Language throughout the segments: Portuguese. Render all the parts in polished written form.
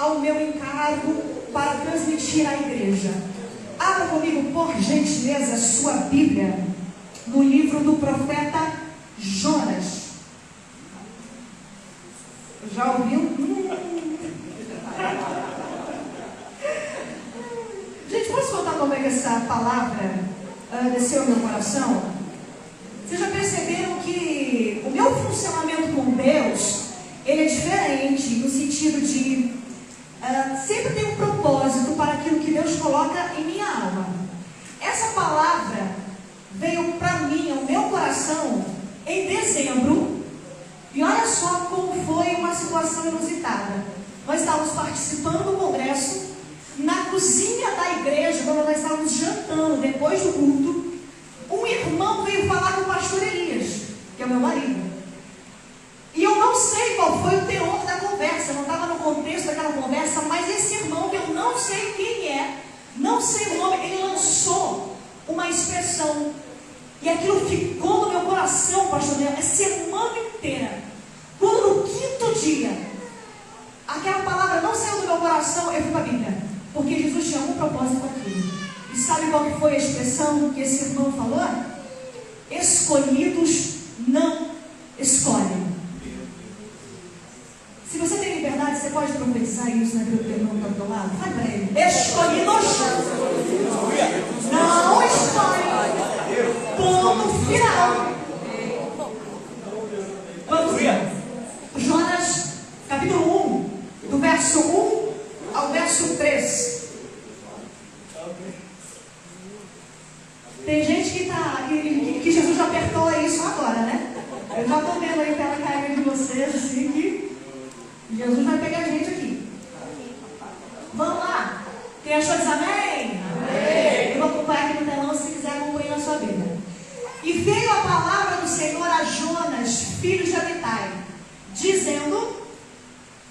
ao meu encargo para transmitir à igreja. Abra comigo, por gentileza, sua Bíblia no livro do profeta Jonas. Já ouviu? Gente, posso contar como é que essa palavra desceu ao meu coração? Vocês já perceberam que o meu funcionamento com Deus, ele é diferente no sentido de sempre tem um propósito para aquilo que Deus coloca em minha alma. Essa palavra veio para mim, ao meu coração, em dezembro. E olha só como foi uma situação inusitada. Nós estávamos participando do congresso, na cozinha da igreja, quando nós estávamos jantando, depois do culto, um irmão veio falar com o pastor Elias, que é o meu marido. E eu não sei qual foi o teor da conversa, não estava no contexto daquela conversa, mas esse irmão, que eu não sei quem é, não sei o nome, ele lançou uma expressão. E aquilo ficou no meu coração, pastor Leão, a semana inteira. Quando no quinto dia, aquela palavra não saiu do meu coração, eu fui para a Bíblia. Porque Jesus tinha um propósito com aquilo. E sabe qual que foi a expressão que esse irmão falou? Escolhidos não escolhem. Se você tem liberdade, você pode profetizar isso na vida do irmão que está do teu lado? Fale para ele. Escolhidos não escolhem. Ponto final. Vamos ver. Jonas, capítulo 1, do verso 1 ao verso 3. Tem gente que Jesus já apertou isso agora, né? Eu já estou vendo aí pela carga de vocês, assim, que Jesus vai pegar a gente aqui. Vamos lá. Quem achou diz amém? Amém. Eu vou acompanhar aqui no telão, se quiser acompanhar na sua Bíblia. E veio a palavra do Senhor a Jonas, filho de Amitai, dizendo: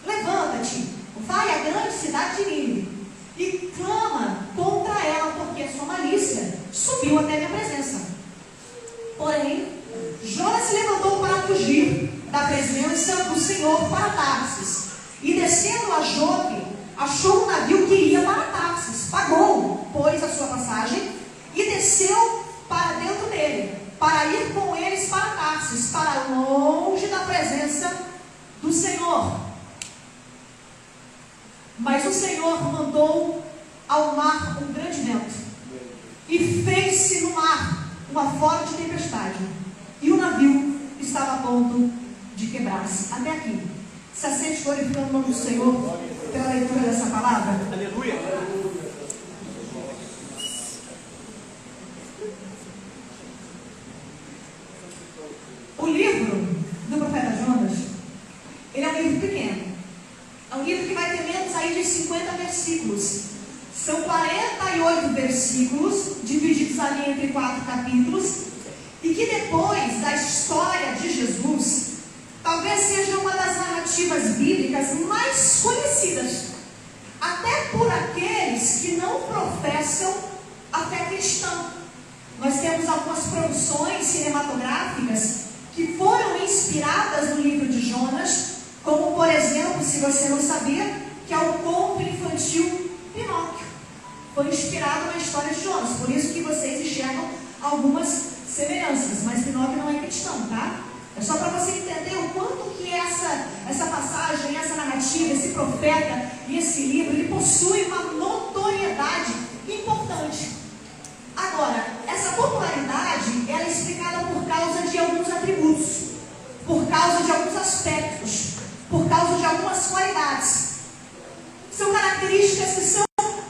levanta-te, vai à grande cidade de Nínive e clama contra ela, porque a sua malícia subiu até minha presença. Porém, Jonas se levantou para fugir da presença do Senhor para Tarsis, e descendo a Jope, achou um navio que ia para Tarsis. Pagou, pois, a sua passagem e desceu para dentro dele, para ir com eles para Tarsis, para longe da presença do Senhor. Mas o Senhor mandou ao mar um grande vento, e fez-se no mar uma forte tempestade, e o navio estava a ponto de quebrar-se. Até aqui. Se assente glorificando o nome do Senhor pela leitura dessa palavra. Aleluia. O livro do profeta Jonas, ele é um livro pequeno. É um livro que vai ter menos aí de 50 versículos. São 48 versículos, divididos ali entre 4 capítulos, e que depois da história de Jesus, talvez seja uma das narrativas bíblicas mais conhecidas, até por aqueles que não professam a fé cristã. Nós temos algumas produções cinematográficas que foram inspiradas no livro de Jonas, como por exemplo, se você não sabia, que é o conto infantil Pinóquio. Foi inspirado na história de Jonas, por isso que vocês enxergam algumas semelhanças, mas Pinóquio não é cristão, tá? É só para você entender o quanto que essa passagem, essa narrativa, esse profeta e esse livro, ele possui uma notoriedade importante. Agora, essa popularidade, ela é explicada por causa de alguns atributos, por causa de alguns aspectos, por causa de algumas qualidades. São características que são,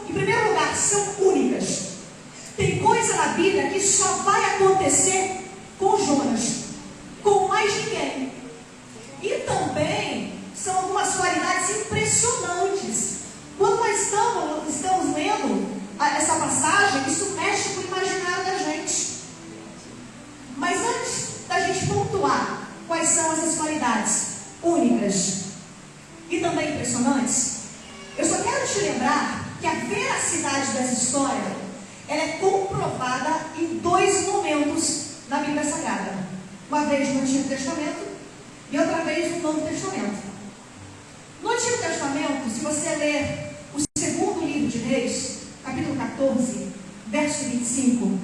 em primeiro lugar, são únicas. Tem coisa na Bíblia que só vai acontecer com Jonas, com mais ninguém. E também são algumas qualidades impressionantes. Quando nós estamos lendo essa passagem, isso mexe com o imaginário da gente. Mas antes da gente pontuar quais são essas qualidades únicas e também impressionantes, eu só quero te lembrar que a veracidade dessa história, ela é comprovada em 2 momentos na Bíblia Sagrada. Uma vez no Antigo Testamento e outra vez no Novo Testamento. No Antigo Testamento, se você ler 14, verso 25,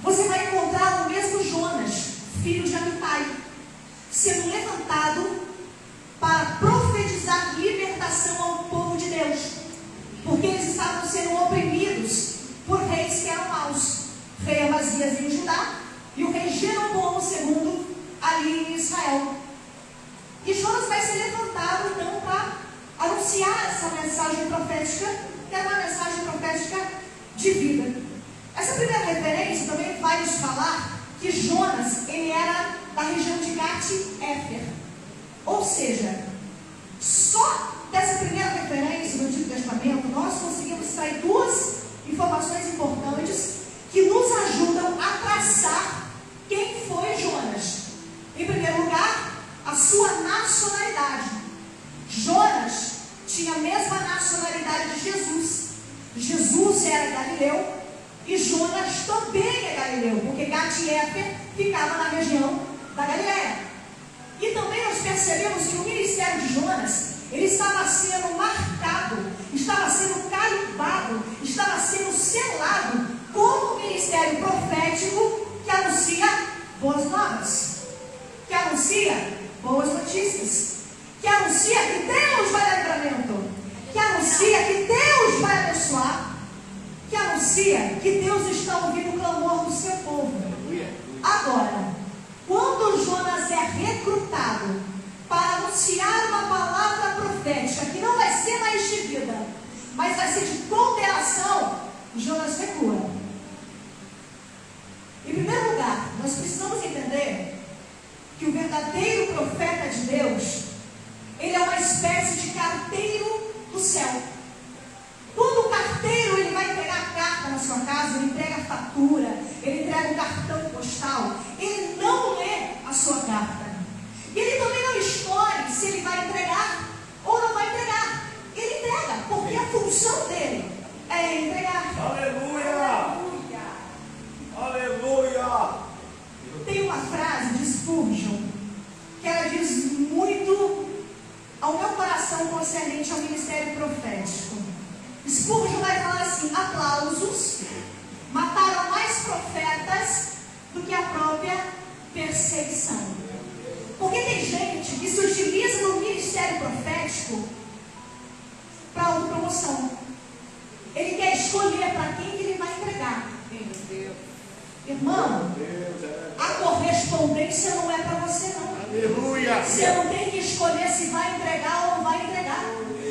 você vai encontrar o mesmo Jonas, filho de Amitai, sendo levantado para profetizar libertação ao povo de Deus, porque eles estavam sendo oprimidos por reis que eram maus, rei Amazias em Judá e o rei Jeroboão II ali em Israel. E Jonas vai ser levantado então para anunciar essa mensagem profética, que é uma mensagem profética de vida. Essa primeira referência também vai nos falar que Jonas, ele era da região de Gat-Éfer. Ou seja, só dessa primeira referência do Antigo Testamento, nós conseguimos extrair duas informações importantes que nos ajudam a traçar quem foi Jonas. Em primeiro lugar, a sua nacionalidade. Jonas tinha a mesma nacionalidade de Jesus. Jesus era galileu e Jonas também é galileu, porque Gat-Éfer ficava na região da Galileia. E também nós percebemos que o ministério de Jonas, ele estava sendo marcado, estava sendo carimbado, estava sendo selado como um ministério profético que anuncia boas novas, que anuncia boas notícias, que anuncia que Deus vai dar livramento, que anuncia que Deus vai abençoar, que anuncia que Deus está ouvindo o clamor do seu povo. Agora, quando Jonas é recrutado para anunciar uma palavra profética, que não vai ser mais de vida, mas vai ser de condenação, Jonas recua. Em primeiro lugar, nós precisamos entender que o verdadeiro profeta de Deus, ele é uma espécie de carteiro do céu. Quando o carteiro ele vai entregar a carta na sua casa, ele entrega a fatura, ele entrega o cartão postal, ele não lê a sua carta. E ele também não escolhe se ele vai entregar ou não vai entregar. Ele entrega, porque a função dele é entregar. Aleluia! Aleluia! Tem uma frase de Spurgeon que ela diz muito ao meu coração concernente ao ministério profético. Spurgeon vai falar assim: aplausos mataram mais profetas do que a própria perseguição. Porque tem gente que se utiliza do ministério profético para autopromoção. Ele quer escolher para quem que ele vai entregar. Irmão, a correspondência não é para você não. Aleluia! Você não tem que escolher se vai entregar ou não vai entregar.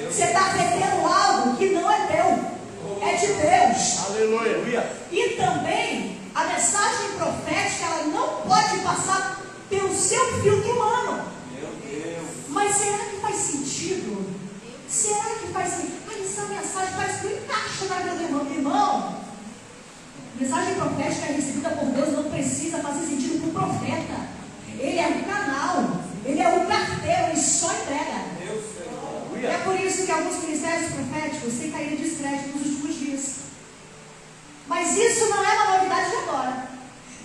Você está retendo algo que não é teu, é de Deus. Aleluia! E também a mensagem profética, ela não pode passar pelo seu filtro humano. Meu Deus! Mas será que faz sentido? Será que faz sentido? Essa mensagem parece que não encaixa na vida do irmão. Irmão, mensagem profética recebida por Deus não precisa fazer sentido para o profeta. Ele é o canal, ele é o carteiro, ele só entrega. É por isso que alguns ministérios proféticos têm caído de descrédito nos últimos dias. Mas isso não é uma novidade de agora.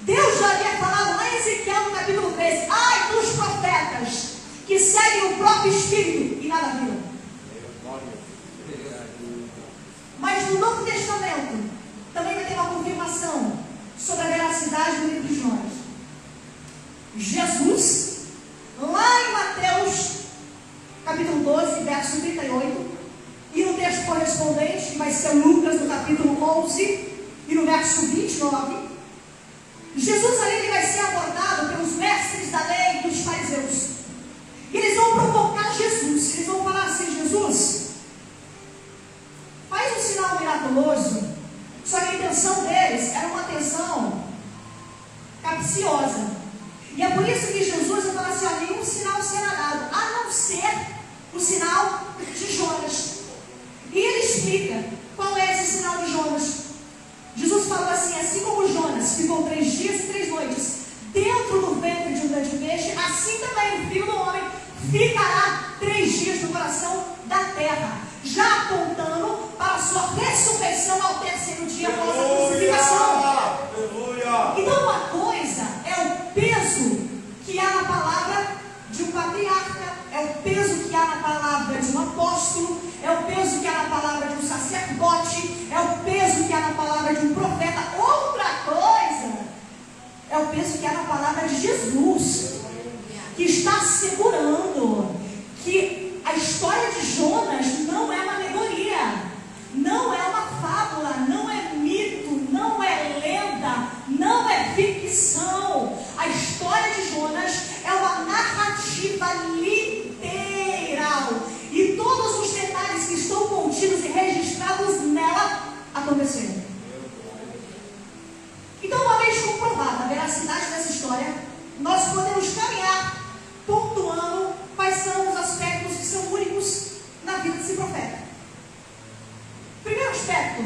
Deus já havia falado lá em Ezequiel no capítulo 13: ai dos profetas que seguem o próprio Espírito e nada viram. Mas no Novo Testamento também vai ter uma confirmação sobre a veracidade do livro de Jonas. Jesus, lá em Mateus capítulo 12, verso 38, e no texto correspondente, que vai ser Lucas no capítulo 11 e no verso 29, Jesus ali ele vai ser abordado pelos mestres da lei e dos fariseus. E eles vão provocar Jesus. Eles vão falar assim: Jesus, faz um sinal miraculoso. Só que a intenção deles era uma intenção capciosa. E é por isso que Jesus vai falar assim: ó, nenhum sinal será dado, a não ser o sinal de Jonas. E ele explica qual é esse sinal de Jonas. Jesus falou assim como Jonas ficou 3 dias e 3 noites dentro do ventre de um grande peixe, assim também o Filho do Homem ficará 3 dias no coração da terra, já apontando para a sua ressurreição ao terceiro dia após a crucificação. Então uma coisa é o peso que há na palavra de um patriarca, é o peso que há na palavra de um apóstolo, é o peso que há na palavra de um sacerdote, que é na palavra de Jesus, que está segurando que a história de Jonas não é uma alegoria, não é uma fábula, não é mito, não é lenda, não é ficção. A história de Jonas é uma narrativa literal, e todos os detalhes que estão contidos e registrados nela aconteceram. Então, uma vez comprovada a veracidade dessa história, nós podemos caminhar pontuando quais são os aspectos que são únicos na vida desse profeta. Primeiro aspecto: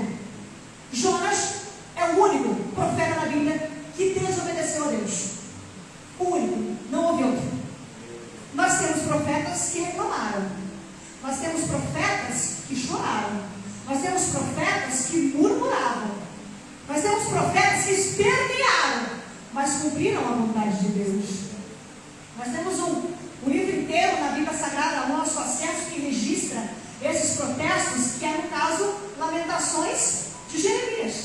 Jonas é o único profeta na Bíblia que desobedeceu a Deus. O único, não houve outro. Nós temos profetas que reclamaram, nós temos profetas que choraram, nós temos profetas que murmuravam, nós temos profetas que espernearam, mas cumpriram a vontade de Deus. Nós temos um livro inteiro na Bíblia Sagrada ao nosso acesso que registra esses protestos, que é no caso Lamentações de Jeremias.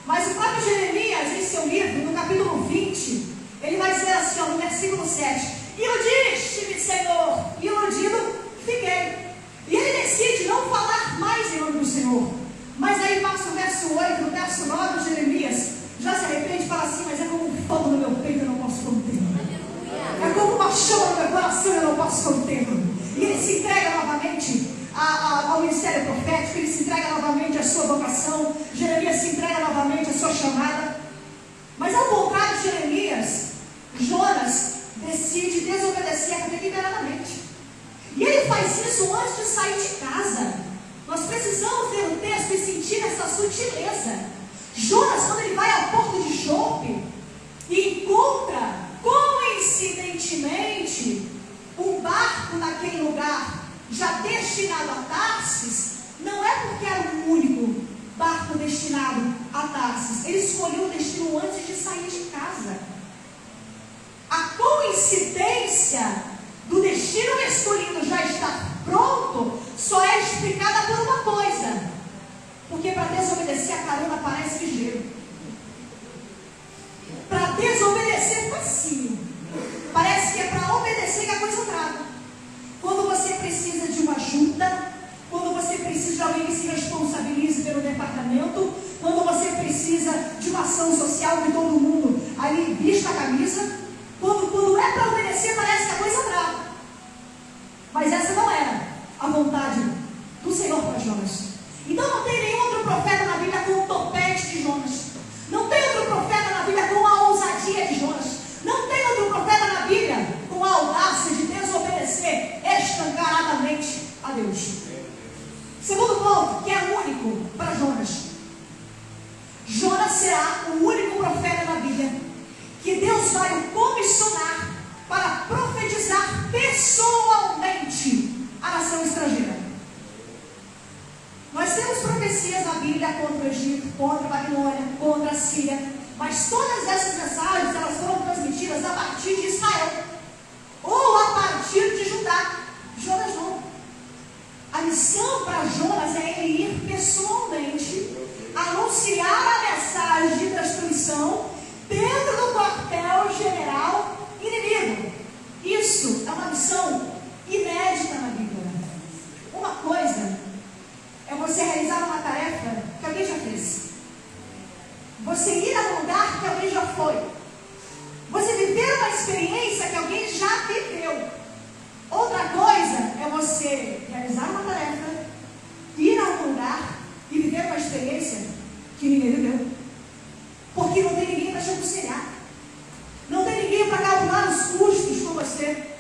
Mas o próprio Jeremias, em seu livro, no capítulo 20, ele vai dizer assim, no versículo 7: iludiste-me, Senhor, iludido fiquei. E ele decide não falar mais em nome do Senhor. Mas aí passa o verso 8, no verso 9, Jeremias já se arrepende e fala assim: mas é como um fogo no meu peito, eu não posso conter. É como uma chama no meu coração, eu não posso conter. E ele se entrega novamente ao ministério profético, ele se entrega novamente à sua vocação. Jeremias se entrega novamente à sua chamada. Mas ao contrário de Jeremias, Jonas decide desobedecer deliberadamente. E ele faz isso antes de sair de casa. Nós precisamos ler o texto e sentir essa sutileza. Jonas, quando ele vai ao porto de Jope e encontra coincidentemente um barco naquele lugar já destinado a Tarsis, não é porque era o único barco destinado a Tarsis. Ele escolheu o destino antes de sair de casa. A coincidência do destino escolhido já estar pronto só é explicada por uma coisa: porque para desobedecer a carona parece ligeiro. Para desobedecer facinho. Parece que é para obedecer que a coisa trava. Quando você precisa de uma ajuda, quando você precisa de alguém que se responsabilize pelo departamento, quando você precisa de uma ação social que todo mundo ali vista a camisa, quando é para obedecer, parece que a coisa trava. Mas essa não era a vontade do Senhor para Jonas. Então não tem nenhum outro profeta na Bíblia com o topete de Jonas. Não tem outro profeta na Bíblia com a ousadia de Jonas. Não tem outro profeta na Bíblia com a audácia de desobedecer escancaradamente a Deus. Segundo ponto, que é único para Jonas. Jonas será o único profeta na Bíblia que Deus vai o comissionar para profetizar pessoalmente a nação estrangeira. Nós temos profecias na Bíblia contra o Egito, contra a Babilônia, contra a Síria, mas todas essas mensagens elas foram transmitidas a partir de Israel ou a partir de Judá. Jonas não. A missão para Jonas é ele ir pessoalmente anunciar a mensagem de destruição dentro do quartel-general inimigo. Isso é uma missão inédita na Bíblia. Uma coisa é você realizar uma tarefa que alguém já fez. Você ir a um lugar que alguém já foi. Você viver uma experiência que alguém já viveu. Outra coisa é você realizar uma tarefa, ir a um lugar e viver uma experiência que ninguém viveu. Porque não tem ninguém para te aconselhar. Não tem ninguém para calcular os custos com você.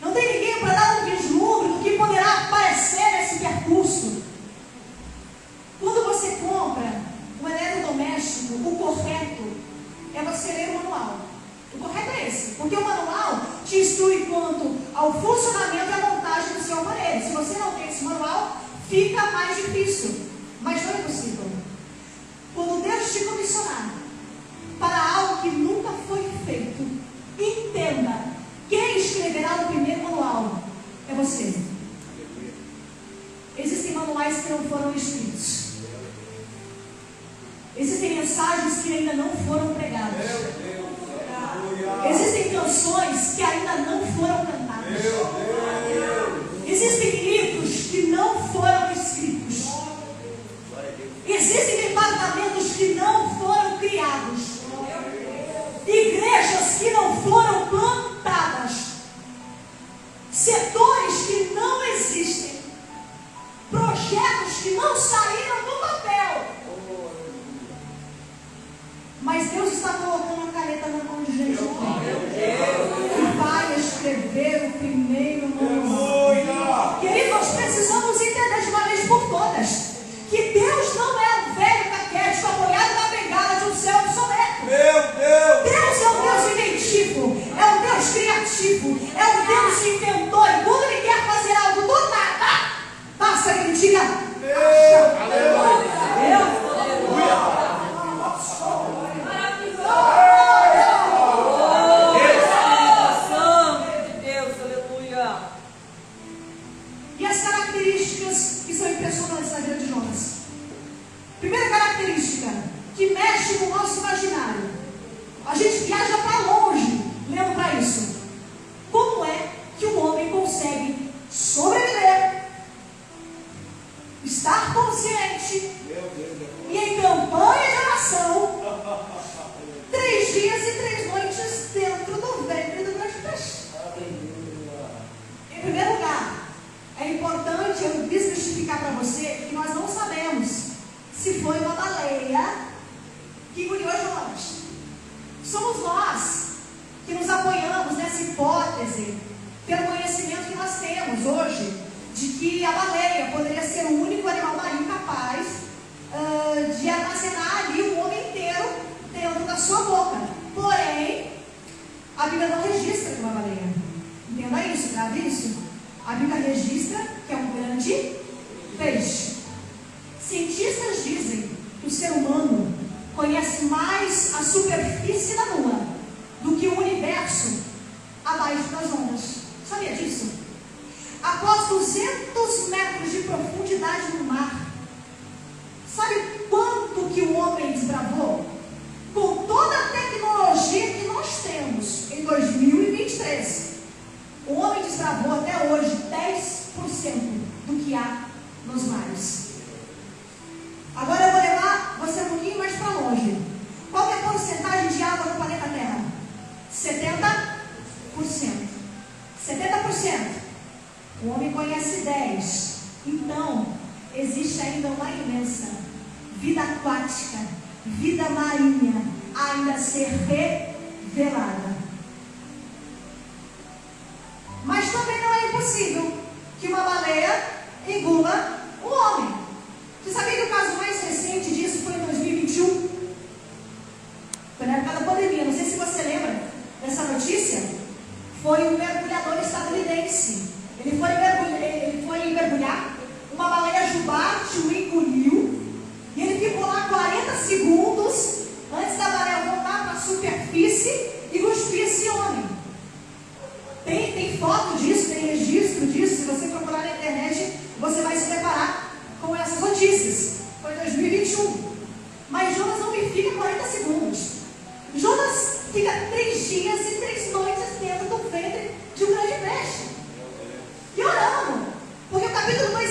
Não tem ninguém para dar um vislumbre do que poderá aparecer nesse percurso. Quando você compra um eletrodoméstico, o correto é você ler o manual. O correto é esse, porque o manual te instrui quanto ao funcionamento e à montagem do seu aparelho. Se você não tem esse manual, fica mais difícil, mas não é possível. Quando Deus te comissionar para algo que nunca foi feito, entenda, quem escreverá o primeiro manual é você. Existem manuais que não foram escritos. Existem mensagens que ainda não foram pregadas. Existem canções que ainda não foram cantadas. Existem livros que não foram escritos. Existem departamentos que não foram criados. Igrejas que não foram plantadas. Setores que não existem. Projetos que não saíram do papel. Mas Deus está colocando a caneta na mão de gente que vai escrever o primeiro nome. Querido, nós precisamos entender de uma vez por todas que Deus não é um velho caquete apoiado na bengala de um céu obsoleto. Deus é um Deus inventivo, é um Deus criativo, é um Deus inventor. E quando Ele quer fazer algo do nada, basta que Ele diga: E as características que são impressionantes na vida de Jonas. Primeira característica, que mexe com o nosso imaginário. A gente viaja para longe lendo para isso. Como é que um homem consegue sobreviver, estar consciente e em campanha de oração 3 dias e 3 noites dentro do ventre do grande peixe? Em primeiro lugar, é importante eu desmistificar para você que nós não sabemos se foi uma baleia que engoliu a Jonas. Somos nós que nos apoiamos nessa hipótese pelo conhecimento que nós temos hoje de que a baleia poderia ser o único animal marinho capaz de armazenar ali o homem inteiro dentro da sua boca. Porém, a Bíblia não registra que uma baleia. Entenda isso, grave isso. A Bíblia registra que é um grande peixe. Cientistas dizem que o ser humano conhece mais a superfície da Lua do que o universo abaixo das ondas. Sabia disso? Após 200 metros de profundidade no mar, sabe quanto que o homem desbravou? Com toda a tecnologia que nós temos em 2023, o homem desbravou até hoje 10% do que há nos mares. Agora eu vou levar você um pouquinho mais para longe. Qual é a porcentagem de água no planeta Terra? 70%. 70%. O homem conhece 10%. Então, existe ainda uma imensa vida aquática, vida marinha, ainda a ser revelada. Mas também não é impossível que uma baleia engula um homem. Você sabia que o caso mais recente disso foi em 2021? Foi na época da pandemia. Não sei se você lembra dessa notícia. Foi um mergulhador estadunidense. Ele foi mergulhar, uma baleia jubarte o engoliu e ele ficou lá 40 segundos antes da baleia voltar para a superfície e cuspir esse homem. Tem foto disso, tem registro disso. Se você procurar na internet, você vai se deparar com essas notícias. Foi em 2021. Mas Jonas não fica 40 segundos. Jonas fica 3 dias e 3 noites dentro do ventre de um grande peixe. E orando. Porque o capítulo 2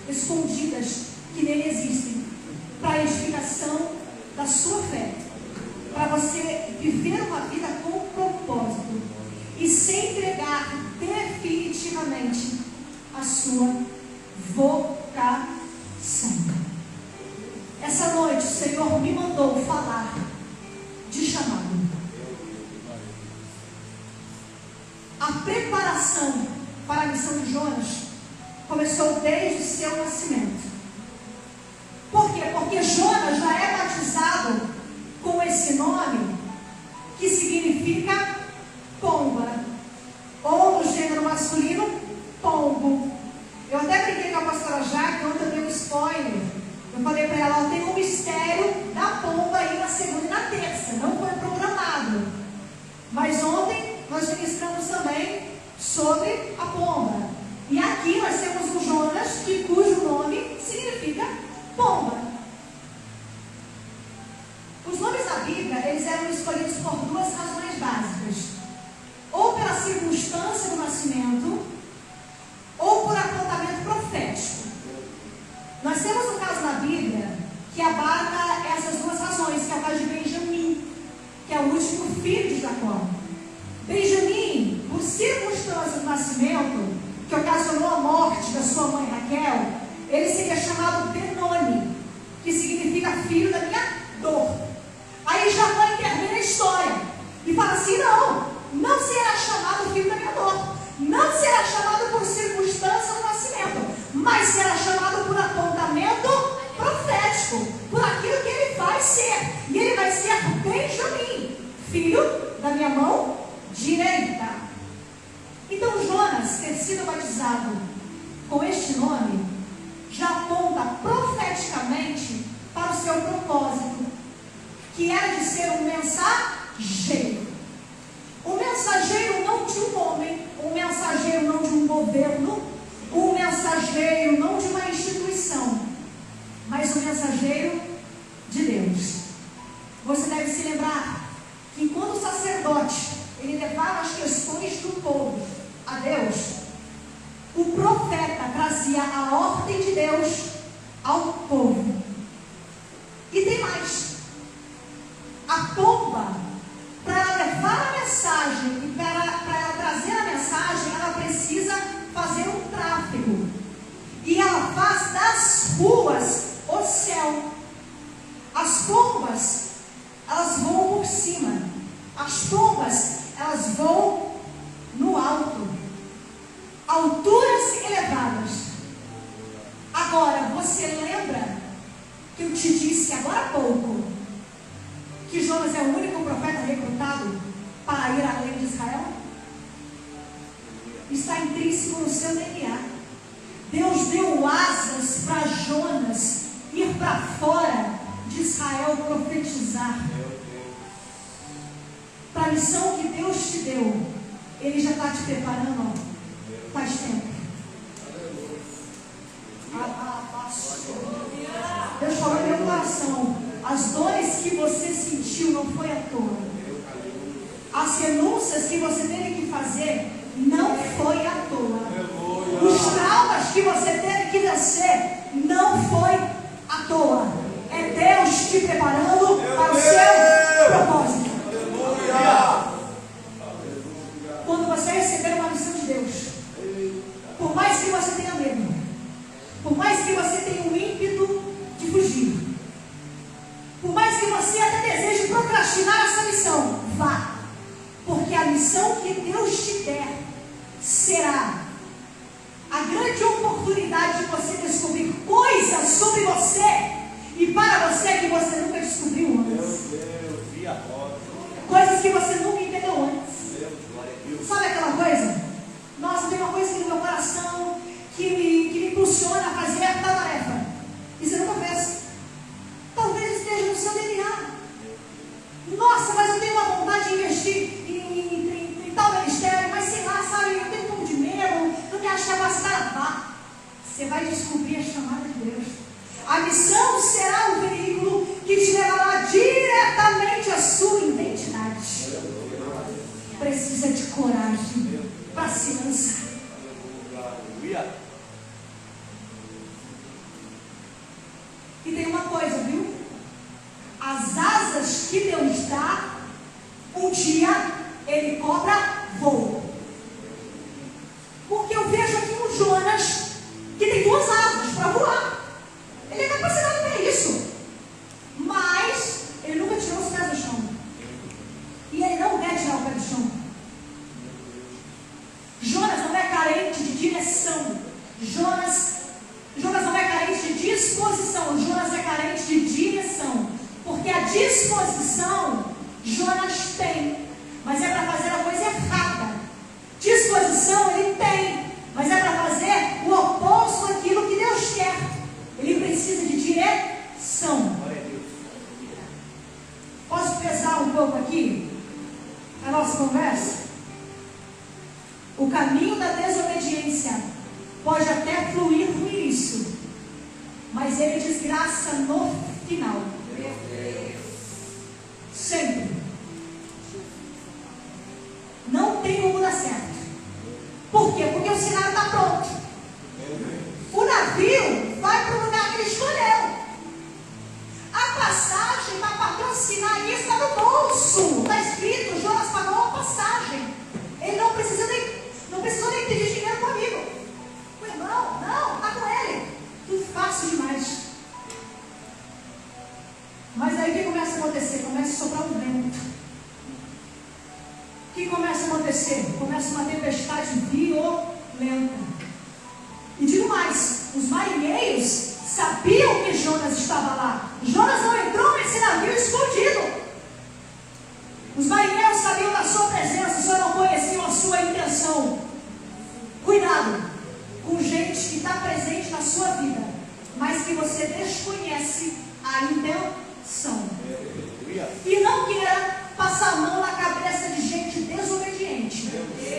escondidas que nele existem, para a edificação da sua fé, para você viver uma vida com propósito e se entregar definitivamente à sua vocação. Essa noite o Senhor me mandou falar de chamado. A preparação para a missão de Jonas começou desde o seu nascimento. Por quê? Porque Jonas já é batizado com esse nome que significa pomba, ou no gênero masculino, pombo. Eu até brinquei com a pastora Jaque, ontem eu dei um spoiler. Eu falei para ela, tem um mistério da pomba aí na segunda e na terça, não foi programado. Mas ontem nós ministramos também sobre a pomba. E aqui nós temos um Jonas, cujo nome significa pomba. Os nomes da Bíblia, eles eram escolhidos por duas razões básicas. Ou pela circunstância do nascimento, ou por apontamento profético. Nós temos um caso na Bíblia que abarca essas duas razões, que é o caso de Benjamim, que é o último filho de Jacó. Benjamim, por circunstância do nascimento, que ocasionou a morte da sua mãe Raquel, ele seria chamado Benoni, que significa filho da minha dor. Aí Jacó intervém na história e fala assim, não será chamado filho da minha dor, não será chamado por circunstância do nascimento, mas será chamado por apontamento profético, por aquilo que ele vai ser. E ele vai ser Benjamim, filho da minha mão direita. Então Jonas ter sido batizado com este nome já aponta profeticamente para o seu propósito, que era de ser um mensageiro. Um mensageiro não de um homem, um mensageiro não de um governo, um mensageiro não de uma instituição, mas um mensageiro de Deus. Você deve se lembrar que enquanto o sacerdote ele levava as questões do povo a Deus, o profeta trazia a ordem de Deus ao povo. E tem mais. A pomba, para ela levar a mensagem e para ela trazer a mensagem, ela precisa fazer um tráfego. E ela faz das ruas o céu. As pombas, elas voam por cima. As pombas, elas voam no alto. Alturas elevadas. Agora, você lembra que eu te disse agora há pouco que Jonas é o único profeta recrutado para ir além de Israel? Está intrínseco no seu DNA. Deus deu asas para Jonas ir para fora de Israel profetizar. Para a missão que Deus te deu, Ele já está te preparando faz tempo. Deus falou no meu coração, as dores que você sentiu não foi à toa. As renúncias que você teve que fazer não foi à toa. Os traumas que você teve que vencer não foi à toa. É Deus te preparando para o seu propósito. Quando você receber uma missão de Deus, por mais que você tenha medo, por mais que você tenha um ímpeto de fugir, por mais que você até deseje procrastinar essa missão, vá, porque a missão que Deus te der será a grande oportunidade de você descobrir coisas sobre você e para você que você nunca descobriu antes. Coisas que você nunca entendeu antes. Sabe aquela coisa? Nossa, tem uma coisa aqui no meu coração que me impulsiona a fazer tal tarefa. E você nunca fez. Talvez esteja no seu DNA. Nossa, mas eu tenho uma vontade de investir em tal ministério, mas sei lá, sabe, eu tenho um pouco de medo, não me acho capacitada. Vá. Você vai descobrir a chamada de Deus. A missão será um veículo que te levará diretamente à sua identidade. Precisa de coragem para se lançar. asas que Deus dá, um dia ele cobra voo. Porque eu vejo aqui um Jonas que tem 2 asas para voar. Ele é capacitado para isso. Mas ele nunca tirou os pés do chão. E ele não quer tirar o pé do chão. Jonas não é carente de direção. Jonas não é carente de disposição. Jonas é carente de direção. Porque a disposição Jonas tem, mas é para fazer a coisa errada. Disposição ele tem, mas é para fazer o oposto daquilo que Deus quer. Ele precisa de direção. Posso pesar um pouco aqui a nossa conversa? O caminho da desobediência pode até fluir no início, mas ele desgraça no final. Sempre. Não tem como dar certo. Por quê? Porque o cenário está pronto. O navio vai para o lugar que ele escolheu. A passagem para patrocinar isso está no bolso. Está escrito, Jonas pagou a passagem. Ele não precisou nem pedir dinheiro para o amigo. O irmão, não, está com ele. Tudo fácil demais. Mas aí o que começa a acontecer? Começa a soprar um vento. O que começa a acontecer? Começa uma tempestade violenta. E digo mais, os marinheiros sabiam que Jonas estava lá. Jonas não entrou nesse navio escondido. Os marinheiros sabiam da sua presença, só não conheciam a sua intenção. Cuidado com gente que está presente na sua vida, mas que você desconhece a intenção. E não queira passar a mão na cabeça de gente desobediente.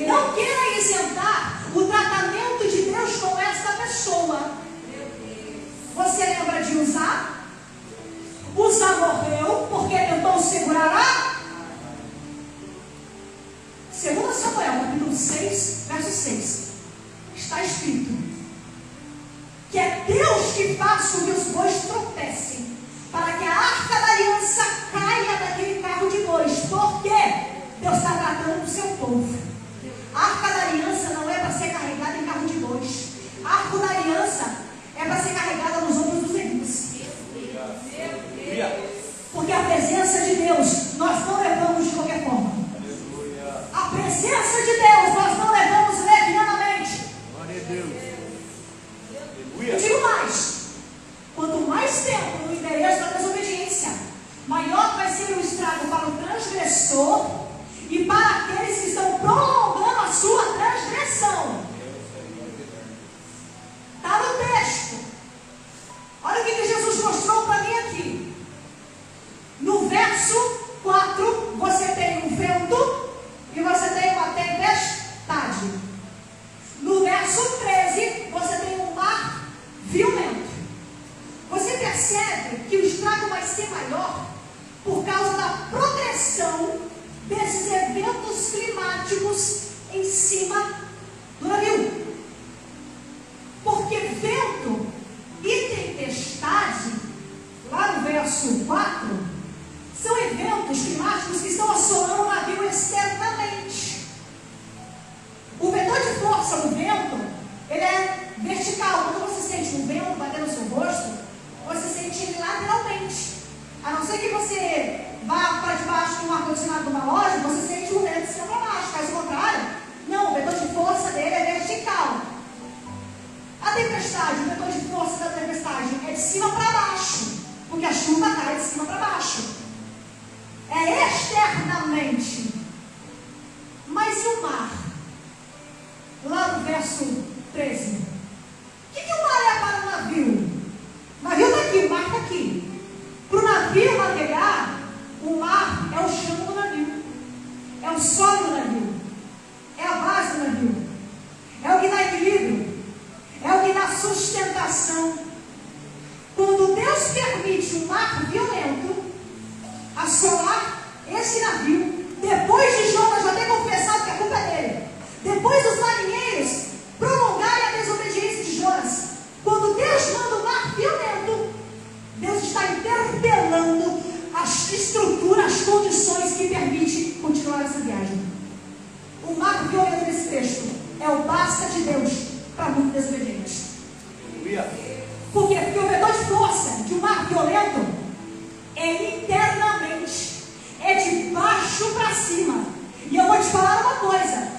Não queira isentar o tratamento de Deus com esta pessoa. Você lembra de Uzá? Uzá morreu porque tentou segurar a... 2 Samuel, capítulo 6, verso 6. Está escrito que é Deus que faz com que os bois tropecem, para que a arca da aliança caia daquele carro de bois. Por quê? Deus está tratando do seu povo. A arca da aliança não é para ser carregada em carro de bois. A arca da aliança é para ser carregada nos ombros dos levitas. Porque a presença de Deus nós não levamos de qualquer forma. A presença de Deus nós não levamos levianamente. Eu digo mais. Quanto mais tempo no endereço da desobediência, maior vai ser o estrago para o transgressor e para aqueles que estão prolongando a sua transgressão. Está no texto. Olha o que Jesus mostrou para mim aqui. No verso 4, você tem um vento e você tem uma tempestade. No verso 13, você tem um mar violento. Você percebe que o estrago vai ser maior por causa da progressão desses eventos climáticos em cima do navio. Porque vento e tempestade, lá no verso 4, são eventos climáticos que estão assolando o navio externamente. O vetor de força do vento, ele é vertical. Quando você sente um vento bater no seu rosto, você sente ele lateralmente. A não ser que você vá para debaixo de um ar-condicionado de uma loja, você sente o vento de cima para baixo. Caso contrário, não, o vetor de força dele é vertical. A tempestade, o vetor de força da tempestade é de cima para baixo, porque a chuva cai de cima para baixo. É externamente. Mas e o mar? Lá no verso 13. O que o mar é para o navio? O navio está aqui, o mar está aqui. Para o navio navegar, o mar é o chão do navio. É o solo do navio. É a base do navio. É o que dá equilíbrio. É o que dá sustentação. Quando Deus permite um mar violento assolar esse navio, depois de Jonas já ter confessado que a culpa é dele, depois dos marinheiros prolongarem a desobediência de Jonas, quando Deus manda um mar violento, Deus está interpelando as estruturas Por quê? Porque o vetor de força de um mar violento é internamente, é de baixo para cima. E eu vou te falar uma coisa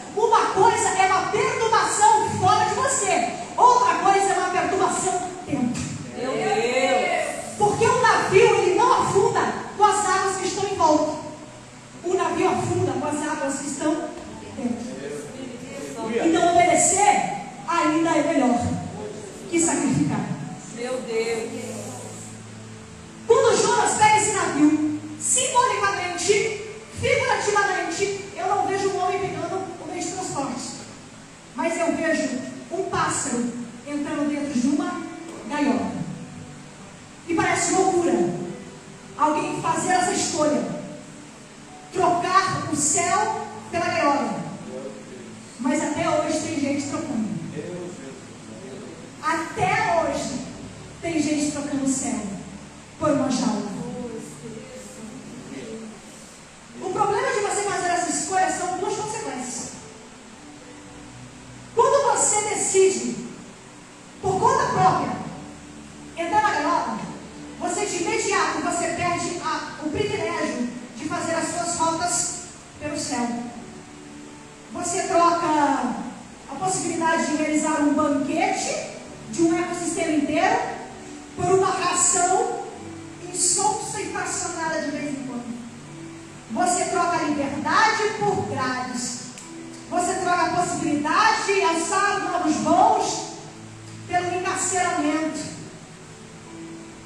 é uma perturbação fora de você, outra coisa é uma perturbação dentro. Meu Deus! Porque o navio, ele não afunda com as águas que estão em volta. O navio afunda com as águas que estão dentro. Então obedecer ainda é melhor que sacrificar. Meu Deus! Quando Jonas pega esse navio, simbolicamente, figurativamente, eu não vejo um homem pegando o meio de transporte, mas eu vejo um pássaro entrando dentro de uma gaiola. E parece loucura alguém fazer essa escolha, trocar o céu pela gaiola. Mas até hoje tem gente trocando. Até hoje tem gente trocando o céu por uma jaula. O problema de você fazer essa escolha são duas consequências. Quando você decide, por conta própria, entrar na gaiola, você de imediato você perde o privilégio de fazer as suas rotas pelo céu. Você troca a possibilidade de realizar um banquete de um ecossistema inteiro por uma ração insonsa e fracionada de vez em quando. Você troca a liberdade por grades. Você troca a possibilidade de alçar novos voos pelo encarceramento.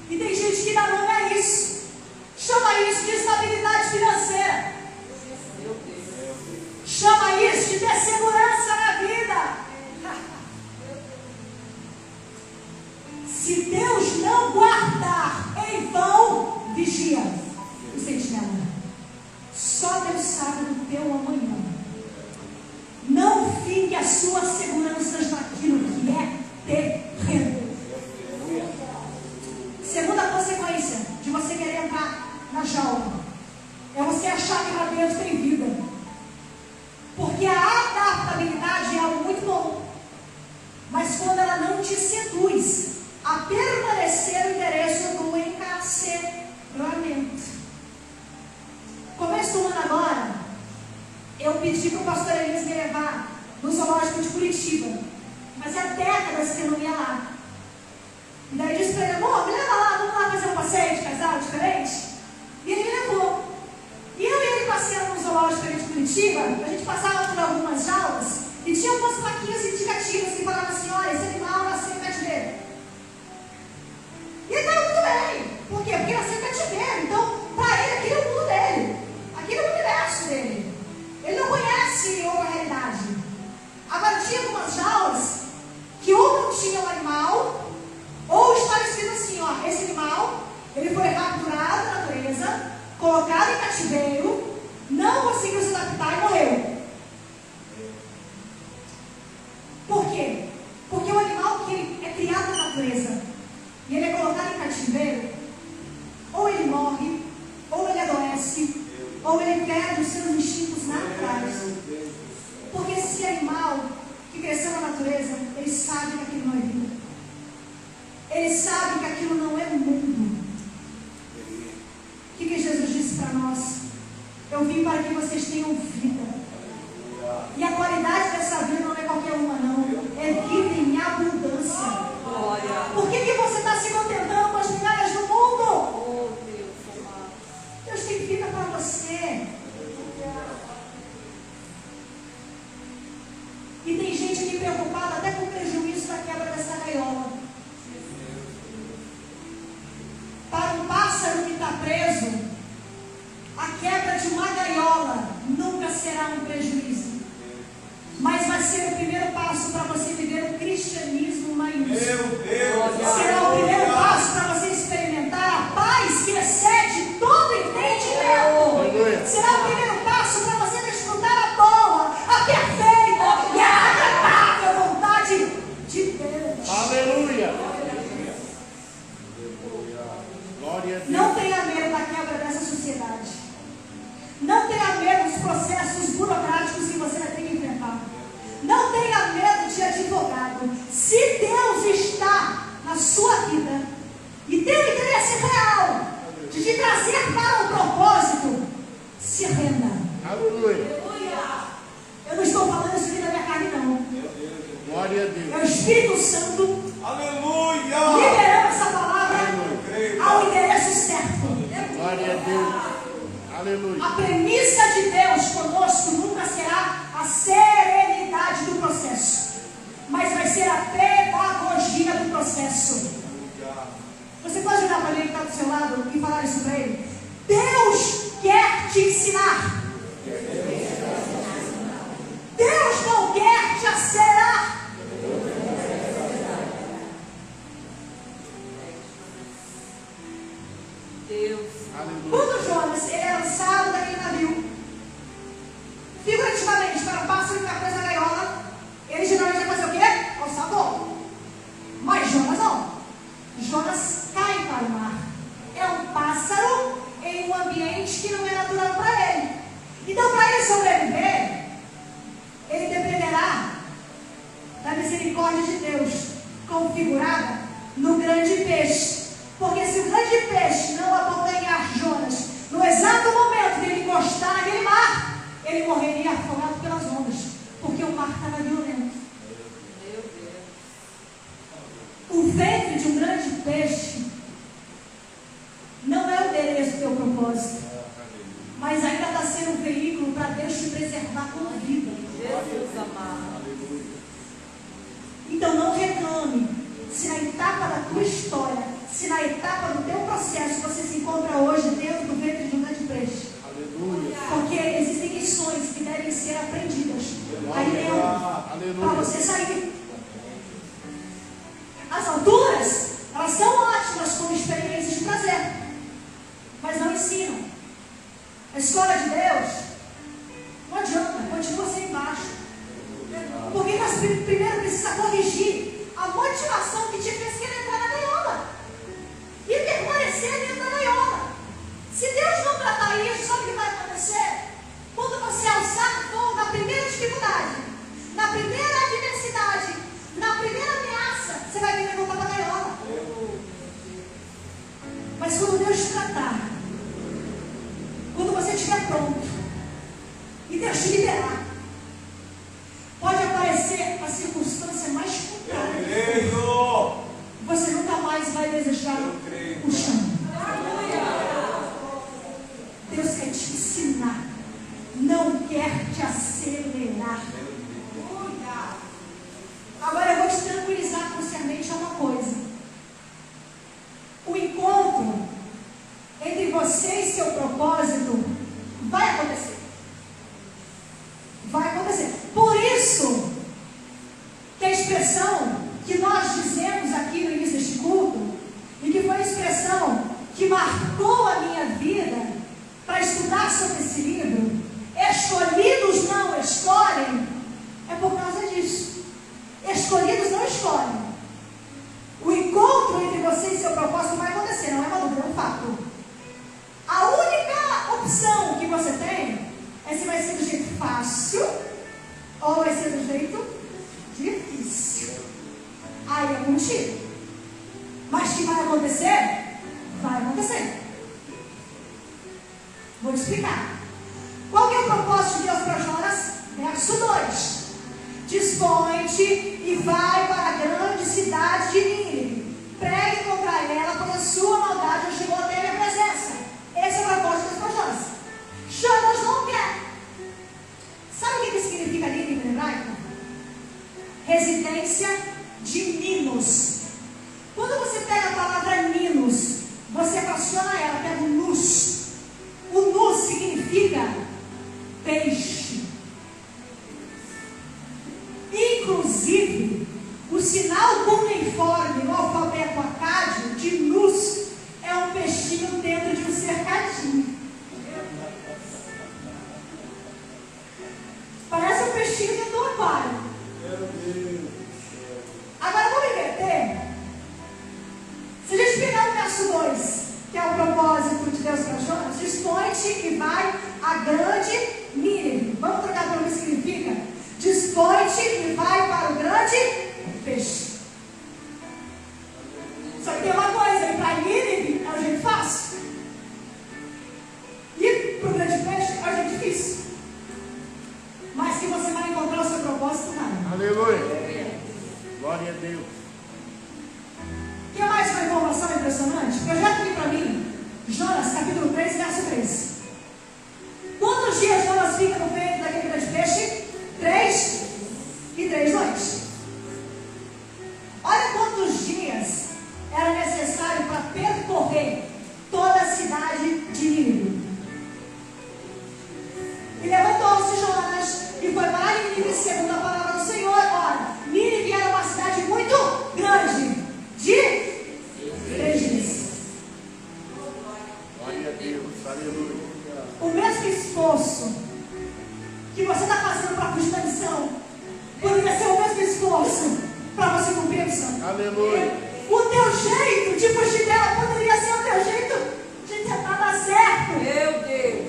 E tem gente que dá nome a isso. Chama isso de estabilidade financeira. Chama isso de ter segurança na vida. Se Deus não guardar, em vão vigia o sentinela. Só Deus sabe do teu amanhã. Não fique as suas seguranças naquilo que é terreno. Segunda consequência de você querer entrar na jaula é você achar que lá dentro tem vida. Porque a adaptabilidade é algo muito bom, mas quando ela não te seduz a permanecer no endereço do encarceramento. Começo do ano agora, eu pedi para o pastor Elias me levar no zoológico de Curitiba, mas há décadas que eu não ia lá. E daí eu disse para ele: amor, me leva lá, vamos lá fazer um passeio de casal diferente? E ele me levou. E eu e ele passeando no zoológico de Curitiba, a gente passava por algumas jaulas e tinha algumas plaquinhas indicativas que falavam assim: olha, esse animal nasceu em cativeiro. E ele estava muito bem. Por quê? Porque nasceu em cativeiro. Então, para ele, aquele é o mundo dele. Aquele é o universo dele. Ele não conhece outra realidade. Agora, tinha algumas jaulas que ou não tinha o animal, ou estava escrito assim: ó, esse animal, ele foi capturado na natureza, colocado em cativeiro, não conseguiu se adaptar e morreu. Por quê? Porque o animal que ele é criado na natureza e ele é colocado em cativeiro, ou ele morre, ou ele adoece, ou ele perde os seus instintos naturais. Porque esse animal que cresceu na natureza, ele sabe que aquilo não é vida. Ele sabe que aquilo não é mundo. O que Jesus disse para nós? Eu vim para que vocês tenham vida. E a qualidade dessa vida não é qualquer uma, não. É vida em abundância. Por que você está se contentando com as migalhas do mundo? Deus tem vida para você. E tem gente aqui preocupada até com o prejuízo da quebra dessa gaiola. Para um pássaro que está preso, a quebra de uma gaiola nunca será um prejuízo. Mas vai ser o primeiro passo para você viver o cristianismo maiúsculo. Será o primeiro passo para você experimentar a paz que excede todo entendimento. Será o primeiro passo para você desfrutar a boa, a perfeita e a agradável vontade de Deus. Aleluia. Glória a Deus. Não tenha medo da quebra dessa sociedade. Não tenha medo dos processos burocráticos que você vai ter que enfrentar. Não tenha medo de advogado. Se Deus está Santo, Aleluia. liberando essa palavra ao endereço certo. Glória a Deus. Aleluia. A premissa de Deus conosco nunca será a serenidade do processo, mas vai ser a pedagogia do processo. Você pode olhar para ele que está do seu lado e falar isso para ele? Deus quer te ensinar. Deus não quer te acelerar. Deus. Aleluia. Quando Jonas ele é lançado daquele navio, figurativamente, para o pássaro que está preso na gaiola, ele geralmente vai fazer o quê? Alçar voo. Mas Jonas não. Jonas cai para o mar. É um pássaro em um ambiente que não é natural para ele. Então, para ele sobreviver, ele dependerá da misericórdia de Deus, configurada no grande peixe. Porque se o grande peixe não abocanhar Jonas, no exato momento que ele encostar naquele mar, ele morreria afogado pelas ondas, porque o mar estava violento. Meu Deus. O ventre de um grande peixe não é o endereço do teu propósito, mas ainda está sendo um veículo para Deus te preservar com a vida. Jesus amado. Então não reclame se na etapa da tua história, se na etapa do teu processo você se encontra hoje dentro do ventre de um grande peixe. Aleluia. Porque existem lições que devem ser aprendidas aí dentro para você sair. As alturas, elas são ótimas como experiências de prazer, mas não ensinam. A escola de Deus não adianta, continua sendo embaixo. Porque nós primeiro precisa corrigir a motivação que te fez querer entrar na gaiola e permanecer dentro da gaiola. Se Deus não tratar isso, sabe o que vai acontecer? Quando você alçar voo na primeira dificuldade, na primeira adversidade, na primeira ameaça, você vai querer voltar para a gaiola. Mas quando Deus te tratar, quando você estiver pronto e Deus te liberar, pode aparecer a circunstância mais contrária. Você nunca mais vai desejar o chão. Deus quer te ensinar, não quer te acelerar. Agora eu vou te tranquilizar concernente a uma coisa. O encontro entre você e seu propósito vai acontecer. Vai acontecer. Por isso que a expressão que nós dizemos aqui no início deste culto, e que foi a expressão que marcou a minha vida para estudar sobre esse livro, escolhidos não escolhem, é por causa disso. Escolhidos não escolhem. O encontro entre você e seu propósito vai acontecer, não é uma dúvida, é um fato. A única opção que você tem é se vai ser do jeito fácil ou vai ser do jeito difícil. Aí é contigo. Mas que vai acontecer? Vai acontecer. Vou te explicar. Qual que é o propósito de Deus para Jonas? Verso 2. Dispõe-te e vai para a grande cidade de Nínive. Pregue contra ela, pois a sua maldade já chegou até a minha presença. Esse é o propósito de Deus para Jonas. Jonas não quer. Sabe o que significa Nínive em hebraico? Residência de Ninos. Quando você pega a palavra Ninos, você fraciona ela, pega o nus. O nus significa peixe. Inclusive, o sinal cuneiforme no alfabeto acádio de nus é um peixinho dentro de um cercadinho. Parece um peixinho dentro do aquário. Agora vamos inverter. Se a gente pegar o verso 2, que é o propósito de Deus para Jonas, dispõe-te e vai a grande Nínive. Vamos trocar para o que significa? Dispõe-te e vai para o grande peixe. Só que tem uma coisa, ir para Nínive é um jeito fácil. Ir para o grande peixe é um jeito difícil. Mas que você vai encontrar o seu propósito, não. Aleluia. Glória a Deus. Jonas, capítulo 3, verso 3. Quantos dias Jonas fica no ventre daquele grande peixe? 3 e 3 noites. Olha quantos dias era necessário para percorrer toda a cidade de Nínive. E levantou-se Jonas e foi para Nínive, segundo a palavra do Senhor. Ora, Nínive era uma cidade muito grande, de 3 dias. Glória a Deus, aleluia. O mesmo esforço que você está fazendo para fugir da missão poderia ser o mesmo esforço para você cumprir a missão. Aleluia. O teu jeito de fugir dela poderia ser o teu jeito de tentar dar certo. Meu Deus.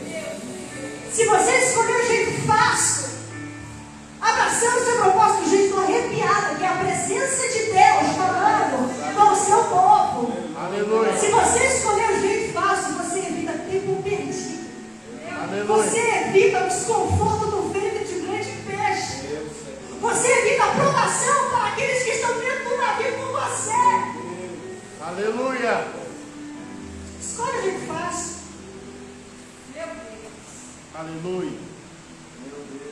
Se você escolher o jeito fácil, abraçando o seu propósito do jeito arrepiado, que é a presença de Deus falando com o seu povo. Aleluia. Se você escolher o jeito fácil, você evita tempo perdido. Aleluia. Você evita o desconforto do ventre de um grande peixe. Você evita a provação para aqueles que estão dentro do navio com você. Aleluia. Escolha o jeito fácil. Aleluia.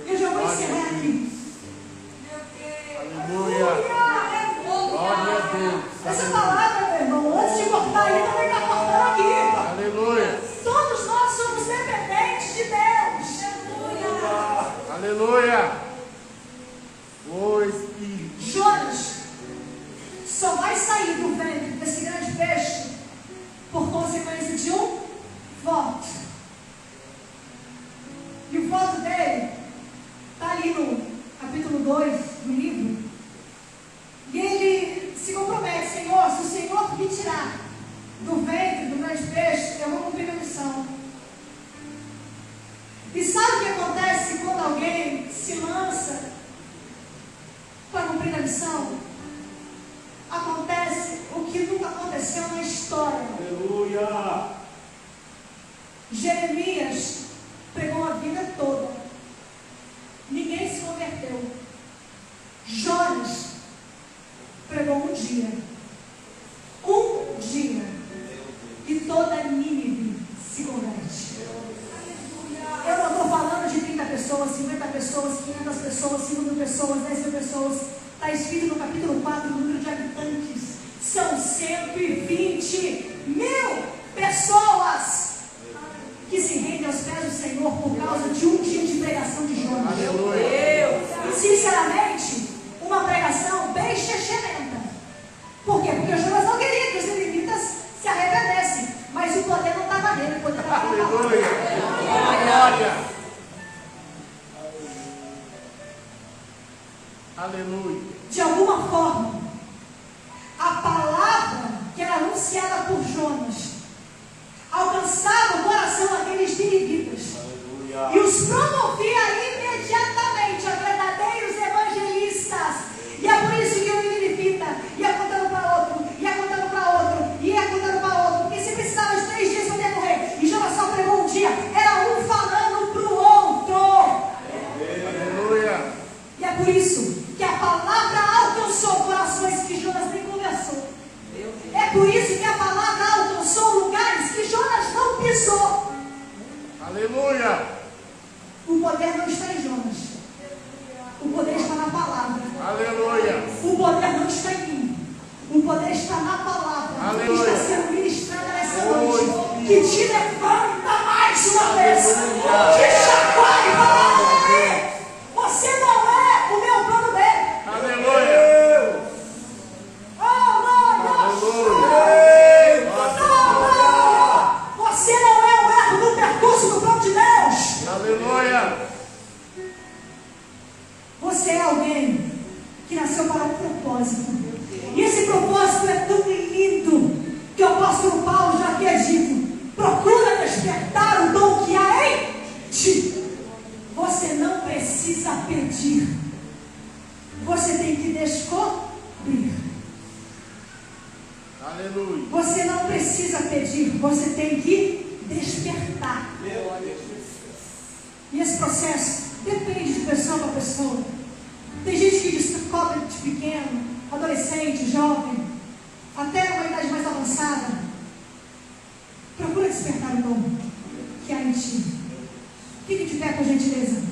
Eu já vou encerrar aqui. Aleluia. Glória a Deus. Essa palavra, meu irmão, antes de cortar aí, também está cortando aqui. Aleluia. Todos nós somos dependentes de Deus. Aleluia. O Espírito. Jonas só vai sair do ventre desse grande peixe por consequência de um voto. E o voto dele está ali no capítulo 2 do livro. E ele se compromete: Senhor, se o Senhor me tirar do ventre do grande peixe, eu vou cumprir a missão. E sabe o que acontece quando alguém se lança para cumprir a missão? Acontece o que nunca aconteceu na história. Aleluia. Jeremias pregou a vida toda, ninguém se converteu. Jonas pregou um dia, e toda Nínive se converte. Eu não estou falando de 30 pessoas, 50 pessoas, 500 pessoas, 5.000 pessoas, 10.000 pessoas. Está escrito no capítulo 4, o número de habitantes. São 120.000 pessoas que se rendem aos pés do Senhor por causa de um dia de pregação de Jonas. Aleluia. Sinceramente, uma pregação bem chechelenta. Por quê? Porque Jonas não queria que os ninivitas se arrependessem, mas o poder não estava nele, o poder estava na palavra. Aleluia. Glória. Aleluia. De alguma forma, a palavra que era anunciada por Jonas alcançava o coração daqueles ninivitas e os promovia imediatamente a verdadeiros evangelistas. E é por isso que o ninivita ia contando para outro, ia contando para outro, ia contando para outro, porque se precisava de 3 dias para decorrer, e Jonas só pregou um dia, era um falando para o outro. Aleluia. E é por isso que a palavra alcançou corações que Jonas nem conversou. É por isso que a palavra alcançou lugares que Jonas não pisou. Aleluia. O poder não está em Jonas. O poder está na palavra. Aleluia. O poder não está em mim. O poder está na palavra. Aleluia. Que está sendo ministrada nessa noite. Que te levanta mais uma vez. Te chacoalha e fala: "Ei, você não é o meu plano B." Aleluia. Oh, glória! Aleluia. Não! Você não é o erro do percurso do plano de Deus. Aleluia. Você é alguém que nasceu para um propósito. E esse propósito é tão lindo que o apóstolo Paulo já havia dito: procura despertar o dom que há em ti. Você não precisa pedir. Você tem que descobrir. Aleluia. Você não precisa pedir, você tem que despertar. E esse processo depende de pessoa para pessoa. Tem gente que descobre de pequeno, adolescente, jovem, até uma idade mais avançada. Procura despertar. em ti? Fique de pé, por gentileza.